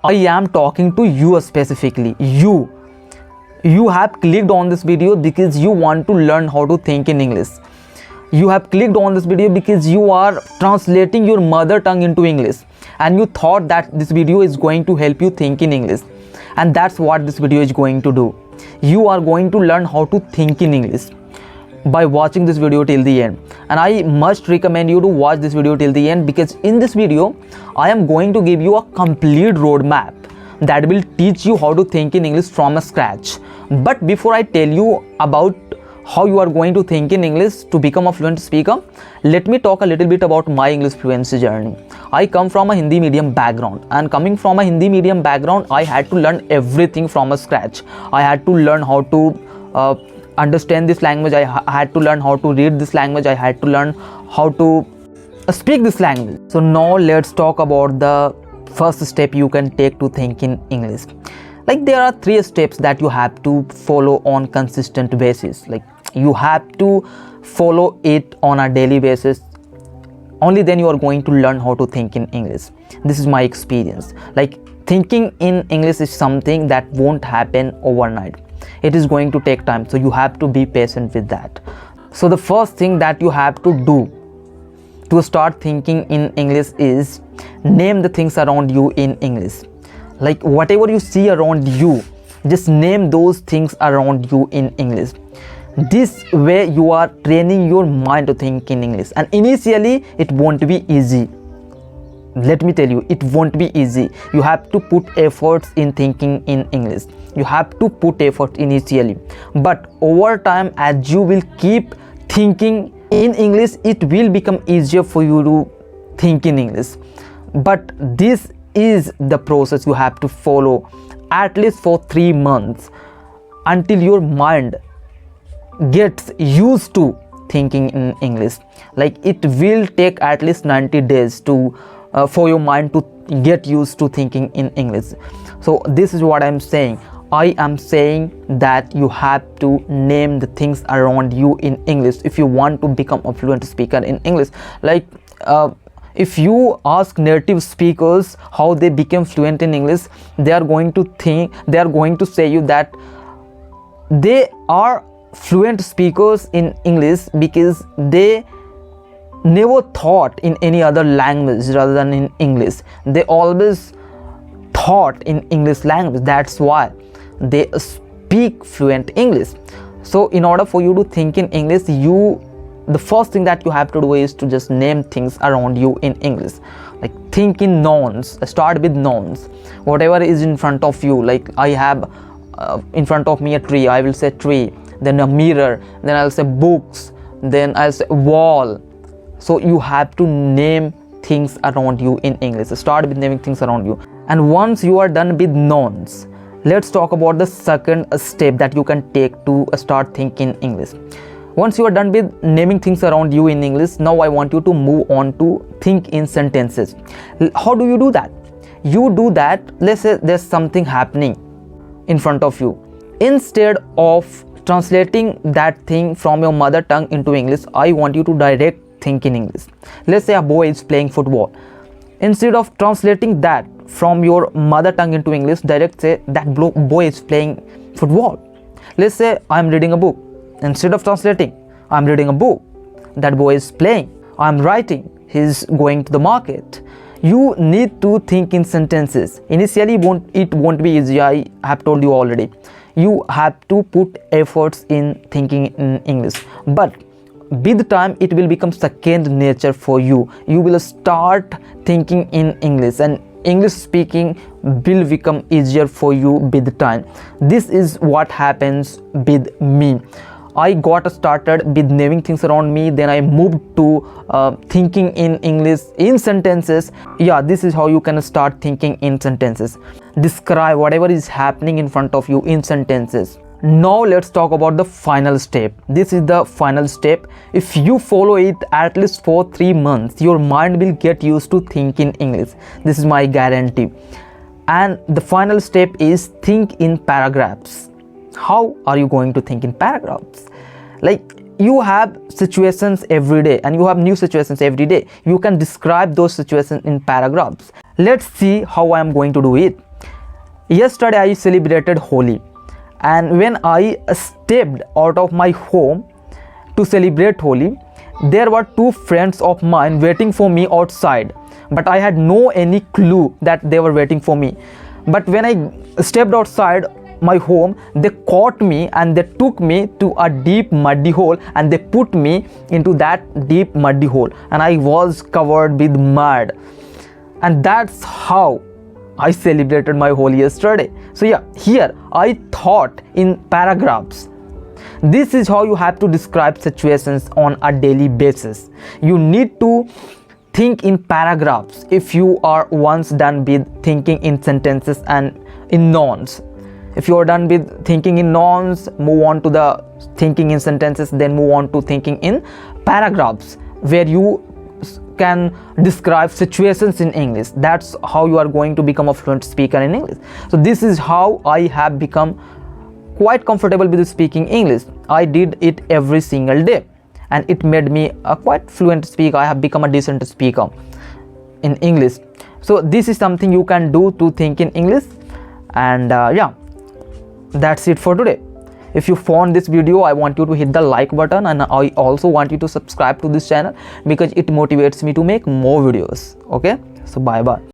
I am talking to you specifically. You have clicked on this video because you want to learn how to think in English. You have clicked on this video because you are translating your mother tongue into English, and you thought that this video is going to help you think in English, and that's what this video is going to do. You are going to learn how to think in English by watching this video till the end, and I must recommend you to watch this video till the end, because in this video I am going to give you a complete roadmap that will teach you how to think in English from scratch. But before I tell you about how you are going to think in English to become a fluent speaker, let me talk a little bit about my English fluency journey. I come from a Hindi medium background, and coming from a Hindi medium background, I had to learn everything from scratch. I had to learn how to understand this language, I had to learn how to read this language, I had to learn how to speak this language. So now let's talk about the first step you can take to think in English. Like, there are 3 steps that you have to follow on consistent basis. Like, you have to follow it on a daily basis. Only then you are going to learn how to think in English. This is my experience. Like, thinking in English is something that won't happen overnight. It is going to take time, so you have to be patient with that. So the first thing that you have to do to start thinking in English is name the things around you in English. Like, whatever you see around you, just name those things around you in English. This way you are training your mind to think in English, and initially it won't be easy. Let me tell you, it won't be easy. You have to put efforts in thinking in English. You have to put effort initially, but over time, as you will keep thinking in English, it will become easier for you to think in English. But this is the process you have to follow at least for 3 months, until your mind gets used to thinking in English. Like, it will take at least 90 days to for your mind to get used to thinking in English. So this is what I'm saying. I am saying that you have to name the things around you in English if you want to become a fluent speaker in English. Like, if you ask native speakers how they became fluent in English, they are going to say you that they are fluent speakers in English because they never thought in any other language rather than in English. They always thought in English language. That's why they speak fluent English. So in order for you to think in English, the first thing that you have to do is to just name things around you in English. Like, think in nouns. Start with nouns. Whatever is in front of you. Like, I have in front of me a tree, I will say tree. Then a mirror, then I'll say books, then I'll say wall. So you have to name things around you in English. Start with naming things around you. And once you are done with nouns, let's talk about the second step that you can take to start thinking English. Once you are done with naming things around you in English, now I want you to move on to think in sentences. How do you do that? You do that, let's say there's something happening in front of you. Instead of translating that thing from your mother tongue into English, I want you to direct think in English. Let's say a boy is playing football. Instead of translating that from your mother tongue into English, direct say that boy is playing football. Let's say I'm reading a book. Instead of translating, I'm reading a book, that boy is playing. I'm writing, he's going to the market. You need to think in sentences. Initially it won't be easy, I have told you already. You have to put efforts in thinking in English, but with time it will become second nature for you. You will start thinking in English, and English speaking will become easier for you with time. This is what happens with me. I got started with naming things around me, then I moved to thinking in English in sentences. Yeah, this is how you can start thinking in sentences. Describe whatever is happening in front of you in sentences. Now let's talk about the final step. This is the final step. If you follow it at least for 3 months, your mind will get used to think in English. This is my guarantee. And the final step is think in paragraphs. How are you going to think in paragraphs? Like, you have situations every day and you have new situations every day. You can describe those situations in paragraphs. Let's see how I am going to do it. Yesterday I celebrated Holi, and when I stepped out of my home to celebrate Holi, there were two friends of mine waiting for me outside, but I had no any clue that they were waiting for me. But when I stepped outside my home, they caught me and they took me to a deep muddy hole, and they put me into that deep muddy hole, and I was covered with mud. And that's how I celebrated my Holi yesterday. So yeah, here I thought in paragraphs. This is how you have to describe situations on a daily basis. You need to think in paragraphs if you are once done with thinking in sentences and in nouns. If you are done with thinking in nouns, move on to the thinking in sentences, then move on to thinking in paragraphs, where you can describe situations in English. That's how you are going to become a fluent speaker in English. So this is how I have become quite comfortable with speaking English. I did it every single day, and it made me a quite fluent speaker. I have become a decent speaker in English. So this is something you can do to think in English. And yeah, that's it for today. If you found this video, I want you to hit the like button, and I also want you to subscribe to this channel because it motivates me to make more videos. Okay, so bye bye.